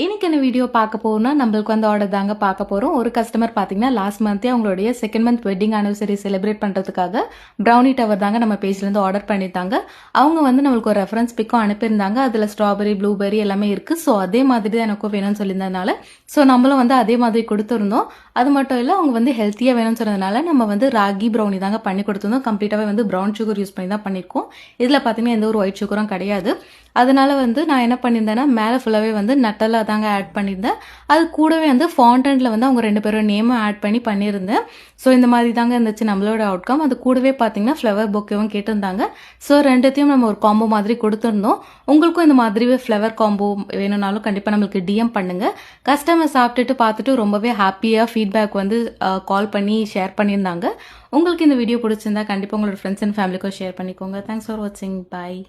இன்னைக்கு என்ன வீடியோ பார்க்க போறோம்னா நம்மளுக்கு வந்து ஆர்டர் தாங்க பார்க்க போறோம். ஒரு கஸ்டமர் பார்த்தீங்கன்னா லாஸ்ட் மந்த்தே அவங்களுடைய second month wedding anniversary celebrate பண்றதுக்காக ப்ரௌனி டவர் தாங்க நம்ம பேஜ்ல இருந்து ஆர்டர் பண்ணிட்டாங்க. அவங்க வந்து நம்மளுக்கு ஒரு ரெஃபரன்ஸ் பிக்கும் அனுப்பியிருந்தாங்க. அதுல ஸ்ட்ராபெரி, ப்ளூபெரி எல்லாமே இருக்கு. ஸோ அதே மாதிரி தான் எனக்கும் வேணும்னு சொல்லியிருந்ததுனால ஸோ நம்மளும் வந்து அதே மாதிரி கொடுத்துருந்தோம். அது மட்டும் இல்லை அவங்க வந்து ஹெல்த்தியாக வேணும்னு சொன்னதுனால நம்ம வந்து ராகி ப்ரௌனி தாங்க பண்ணி கொடுத்துருந்தோம். கம்ப்ளீட்டாகவே வந்து ப்ரௌன் சுகர் யூஸ் பண்ணி தான் பண்ணியிருக்கோம். இதில் பார்த்தீங்கன்னா எந்த ஒரு ஒயிட் சுகரும் கிடையாது. அதனால வந்து நான் என்ன பண்ணியிருந்தேன்னா மேலே ஃபுல்லாகவே வந்து நட்டலா தாங்க ஆட் பண்ணியிருந்தேன். அது கூடவே வந்து ஃபாண்டன்ட்ல வந்து அவங்க 2 பேரும் நேமும் ஆட் பண்ணியிருந்தேன். ஸோ இந்த மாதிரி தாங்க இருந்துச்சு நம்மளோட அவுட்கம். அது கூடவே பார்த்தீங்கன்னா ஃப்ளவர் பொக்கேவும் கேட்டிருந்தாங்க. ஸோ ரெண்டுத்தையும் நம்ம ஒரு காம்போ மாதிரி கொடுத்துருந்தோம். உங்களுக்கும் இந்த மாதிரி ஃப்ளவர் காம்போ வேணும்னாலும் கண்டிப்பாக நம்மளுக்கு டிஎம் பண்ணுங்க. கஸ்டமர் சாப்பிட்டுட்டு பார்த்துட்டு ரொம்பவே ஹாப்பியாக ஃபீட்பேக் வந்து கால் பண்ணி ஷேர் பண்ணியிருந்தாங்க. உங்களுக்கு இந்த வீடியோ பிடிச்சிருந்தா கண்டிப்பாக உங்களோட ஃப்ரெண்ட்ஸ் அண்ட் ஃபேமிலிக்கும் ஷேர் பண்ணிக்கோங்க. தேங்க்ஸ் ஃபார் வாட்சிங். பாய்.